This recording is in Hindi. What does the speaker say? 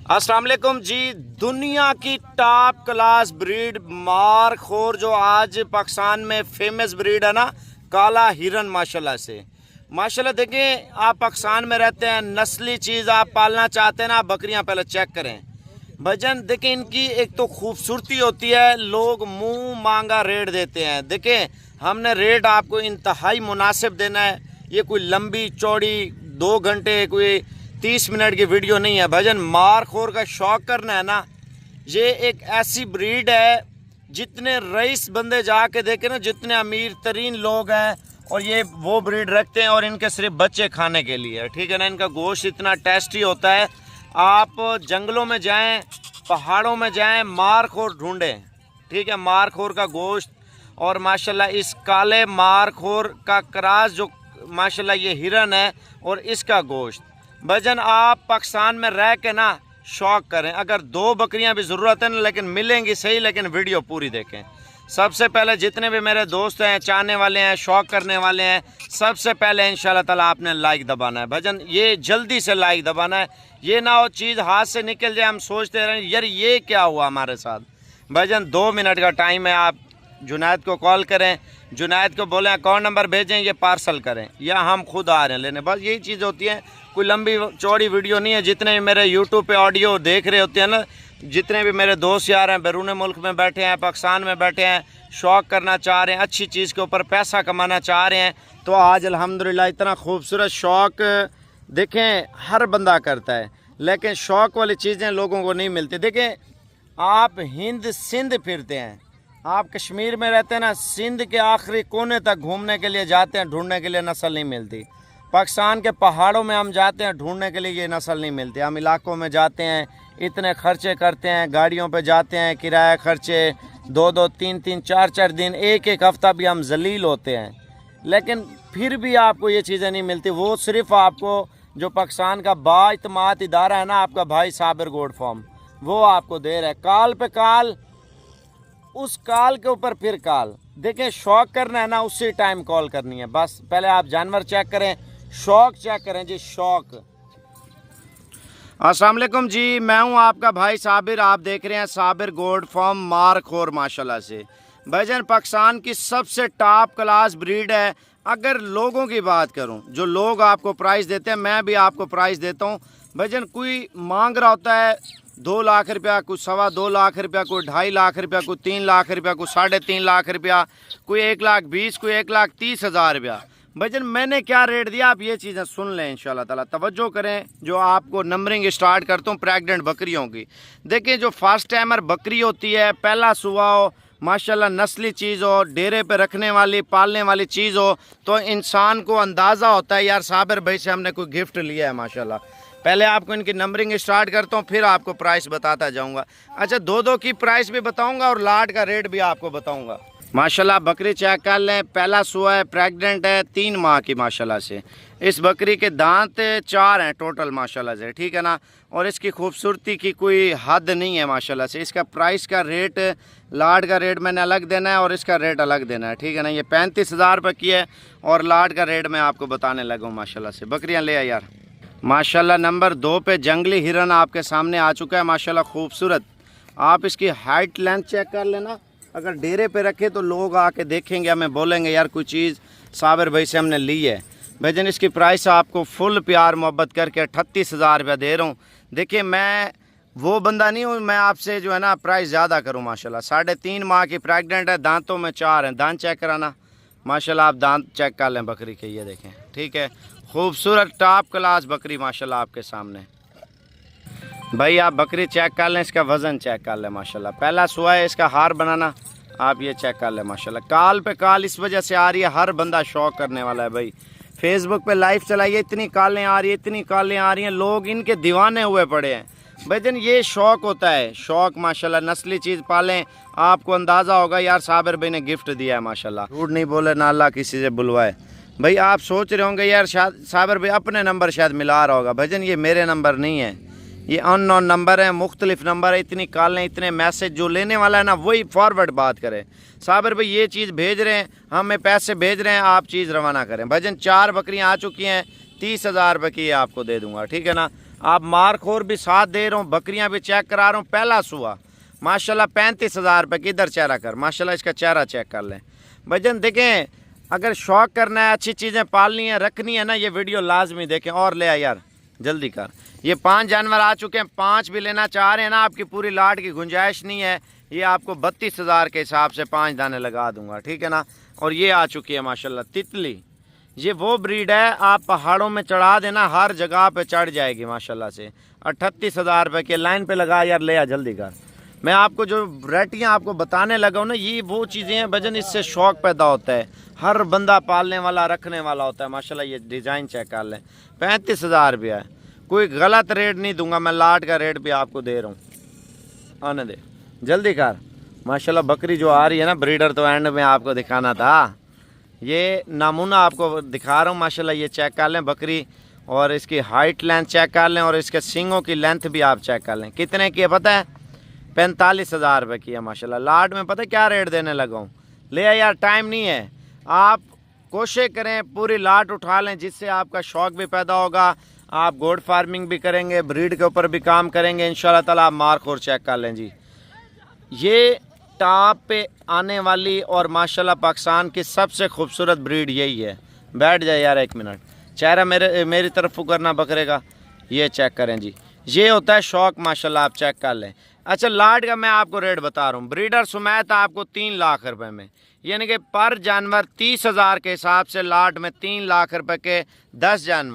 अस्सलाम वालेकुम जी। दुनिया की टॉप क्लास ब्रीड मारखोर जो आज पाकिस्तान में फेमस ब्रीड है ना, काला हिरन। माशाल्लाह देखें, आप पाकिस्तान में रहते हैं, नस्ली चीज़ आप पालना चाहते हैं ना, बकरियां पहले चेक करें भजन। देखें इनकी एक तो खूबसूरती होती है, लोग मुंह मांगा रेट देते हैं। देखें हमने रेट आपको इंतहाई मुनासिब देना है। ये कोई लंबी चौड़ी 2 घंटे कोई 30 मिनट की वीडियो नहीं है भजन। मारखोर का शौक करना है ना, ये एक ऐसी ब्रीड है जितने रईस बंदे जाके देखे ना, जितने अमीर तरीन लोग हैं और ये वो ब्रीड रखते हैं और इनके सिर्फ बच्चे खाने के लिए, ठीक है ना। इनका गोश्त इतना टेस्टी होता है, आप जंगलों में जाएं, पहाड़ों में जाएं, मारखोर ढूंढें, ठीक है। मारखोर का गोश्त और माशाल्लाह इस काले मारखोर का क्रॉस जो माशाल्लाह ये हिरन है और इसका गोश्त भजन, आप पाकिस्तान में रह के ना शौक करें। अगर 2 बकरियां भी ज़रूरत है ना, लेकिन मिलेंगी सही, लेकिन वीडियो पूरी देखें। सबसे पहले जितने भी मेरे दोस्त हैं, चाहने वाले हैं, शौक करने वाले हैं, सबसे पहले इंशाल्लाह ताला आपने लाइक दबाना है भजन। ये जल्दी से लाइक दबाना है, ये ना हो चीज़ हाथ से निकल जाए, हम सोचते रहें यार ये क्या हुआ हमारे साथ भजन। 2 मिनट का टाइम है, आप जुनैद को कॉल करें, जुनैद को बोलें अकाउंट नंबर भेजें, ये पार्सल करें या हम खुद आ रहे हैं लेने। बस यही चीज़ होती है, कोई लंबी चौड़ी वीडियो नहीं है। जितने भी मेरे यूट्यूब पे ऑडियो देख रहे होते हैं ना, जितने भी मेरे दोस्त यार हैं, बैरून मुल्क में बैठे हैं, पाकिस्तान में बैठे हैं, शौक़ करना चाह रहे हैं, अच्छी चीज़ के ऊपर पैसा कमाना चाह रहे हैं, तो आज अल्हम्दुलिल्लाह इतना खूबसूरत शौक़ देखें हर बंदा करता है, लेकिन शौक़ वाली चीज़ें लोगों को नहीं मिलती। देखें आप हिंद सिंध फिरते हैं, आप कश्मीर में रहते हैं ना, सिंध के आखिरी कोने तक घूमने के लिए जाते हैं, ढूंढने के लिए नस्ल नहीं मिलती। पाकिस्तान के पहाड़ों में हम जाते हैं ढूंढने के लिए, ये नस्ल नहीं मिलती। हम इलाकों में जाते हैं, इतने खर्चे करते हैं, गाड़ियों पे जाते हैं, किराया खर्चे, 2-2, 3-3, 4-4 दिन, एक हफ़्ता भी हम जलील होते हैं, लेकिन फिर भी आपको ये चीज़ें नहीं मिलती। वो सिर्फ आपको जो पाकिस्तान का बाइतमाद इदारा है ना, आपका भाई साबिर गोड फार्म, वो आपको दे रहा है। काल पे काल, उस काल के ऊपर फिर काल। देखें शौक करना है ना, उसी टाइम कॉल करनी है बस। पहले आप जानवर चेक करें, शौक चेक करें जी, शौक। अस्सलाम वालेकुम जी, मैं हूं आपका भाई साबिर, आप देख रहे हैं साबिर गोड फार्म मारखोर। माशाल्लाह से भाईजान पाकिस्तान की सबसे टॉप क्लास ब्रीड है। अगर लोगों की बात करूं, जो लोग आपको प्राइस देते हैं, मैं भी आपको प्राइस देता हूं भाईजान। कोई मांग रहा होता है 2 लाख रुपया, कोई 2.25 लाख रुपया, कोई 2.5 लाख रुपया, कोई 3 लाख रुपया, कोई 3.5 लाख रुपया, कोई 1,20,000, कोई 1,30,000 रुपया। भाईजान मैंने क्या रेट दिया, आप ये चीज़ें सुन लें इंशाल्लाह ताला, तवज्जो करें। जो आपको नंबरिंग स्टार्ट करता हूँ प्रेग्नेंट बकरियों की। देखिए जो फर्स्ट टाइमर बकरी होती है, पहला सुबह हो, माशाल्लाह नस्ली चीज़ हो, डेरे पे रखने वाली पालने वाली चीज़ हो, तो इंसान को अंदाज़ा होता है यार साबिर भाई से हमने कोई गिफ्ट लिया है माशाल्लाह। पहले आपको इनकी नंबरिंग स्टार्ट करता हूँ, फिर आपको प्राइस बताता जाऊँगा। अच्छा 2-2 की प्राइस भी बताऊँगा और लाट का रेट भी आपको बताऊँगा। माशाल्लाह बकरी चेक कर लें, पहला सुआ है, प्रेग्नेंट है, 3 माह की माशाल्लाह से। इस बकरी के दांत 4 हैं टोटल माशाल्लाह से, ठीक है ना। और इसकी खूबसूरती की कोई हद नहीं है माशाल्लाह से। इसका प्राइस का रेट, लाट का रेट मैंने अलग देना है और इसका रेट अलग देना है, ठीक है ना। ये 35,000 रुपये की है और लाट का रेट मैं आपको बताने लगा हूँ माशाल्लाह से। बकरियाँ ले आए यार माशाल्लाह। नंबर 2 पे जंगली हिरन आपके सामने आ चुका है माशाल्लाह, खूबसूरत। आप इसकी हाइट लेंथ चेक कर लेना। अगर डेरे पे रखे तो लोग आके देखेंगे, हमें बोलेंगे यार कोई चीज़ साबिर भाई से हमने ली है। भाईजान इसकी प्राइस आपको फुल प्यार मोहब्बत करके 38,000 रुपया दे रहा हूँ। देखिए मैं वो बंदा नहीं हूँ मैं आपसे जो है ना प्राइस ज़्यादा करूँ माशाल्लाह। 3.5 माह की प्रेग्नेंट है, दांतों में 4 हैं। दांत चेक कराना माशाल्लाह, आप दांत चेक कर लें बकरी के, ये देखें, ठीक है। खूबसूरत टॉप क्लास बकरी माशाल्लाह आपके सामने। भाई आप बकरी चेक कर लें, इसका वज़न चेक कर लें माशाल्लाह। पहला सुआ है, इसका हार बनाना आप ये चेक कर लें माशाल्लाह। काल पे काल इस वजह से आ रही है, हर बंदा शौक करने वाला है भाई। फेसबुक पे लाइव चलाइए, इतनी कालें आ रही है, इतनी कालें आ रही हैं, लोग इनके दीवाने हुए पड़े हैं भाईजान। ये शौक़ होता है, शौक़ माशाल्लाह। नस्ली चीज़ पालें, आपको अंदाज़ा होगा यार साबिर भाई ने गिफ्ट दिया है माशाल्लाह। झूठ नहीं बोले ना अल्लाह किसी से बुलवाए। भाई आप सोच रहे होंगे यार शायद साबिर भाई अपने नंबर शायद मिला रहा होगा। भाईजान ये मेरे नंबर नहीं है, ये अननोन नंबर है, मुख्तलिफ नंबर है। इतनी कॉलें, इतने मैसेज, जो लेने वाला है ना वही फॉरवर्ड बात करे। साबिर भाई ये चीज़ भेज रहे हैं, हमें पैसे भेज रहे हैं, आप चीज़ रवाना करें। भाईजान 4 बकरियां आ चुकी हैं, 30,000 रुपये की आपको दे दूंगा, ठीक है ना। आप मारखोर भी साथ दे रहा हूँ, बकरियां भी चेक करा रहा हूँ। पहला सुआ माशाल्लाह 35,000 रुपये की। इधर चेहरा कर, माशाल्लाह इसका चेहरा चेक कर लें भाईजान। देखें, अगर शौक करना है, अच्छी चीज़ें पालनी है, रखनी है ना, ये वीडियो लाजमी देखें। और ले आ यार, जल्दी कर। ये 5 जानवर आ चुके हैं, 5 भी लेना चाह रहे हैं ना, आपकी पूरी लाट की गुंजाइश नहीं है। ये आपको 32,000 के हिसाब से 5 दाने लगा दूंगा, ठीक है ना। और ये आ चुकी है माशाल्लाह तितली। ये वो ब्रीड है, आप पहाड़ों में चढ़ा देना, हर जगह पे चढ़ जाएगी माशाल्लाह से। 38,000 रुपये के लाइन पे लगा यार, ले आ जल्दी कर। मैं आपको जो वैरायटियाँ आपको बताने लगा हूँ ना, ये वो चीज़ें हैं भजन, इससे शौक पैदा होता है। हर बंदा पालने वाला, रखने वाला होता है माशाल्लाह। ये डिज़ाइन चेक कर लें, 35,000 रुपया है। कोई गलत रेट नहीं दूंगा मैं, लाट का रेट भी आपको दे रहा हूँ। आने दे, जल्दी कर। माशाल्लाह बकरी जो आ रही है ना, ब्रीडर तो एंड में आपको दिखाना था। ये नामूना आपको दिखा रहा हूँ माशाल्लाह। ये चेक कर लें बकरी, और इसकी हाइट लेंथ चेक कर लें, और इसके सींगों की लेंथ भी आप चेक कर लें। कितने की है पता है? 45,000 रुपये की है माशाल्लाह। लाट में पता है क्या रेट देने लगा हूँ? ले आ यार, टाइम नहीं है। आप कोशिश करें पूरी लाट उठा लें, जिससे आपका शौक भी पैदा होगा। आप गोड फार्मिंग भी करेंगे, ब्रीड के ऊपर भी काम करेंगे इंशाल्लाह ताला। आप मारखोर चेक कर लें जी। ये टॉप पे आने वाली और माशाल्लाह पाकिस्तान की सबसे खूबसूरत ब्रीड यही है। बैठ जाए यार 1 मिनट, चेहरा मेरी तरफ करना बकरे का। ये चेक करें जी, ये होता है शौक माशाल्लाह, आप चेक कर लें। अच्छा, लाट का मैं आपको रेट बता रहा हूँ। ब्रीडर सुमैत आपको 3 लाख रुपए में, यानी कि पर जानवर 30,000 के हिसाब से लाट में 3 लाख रुपए के 10 जानवर।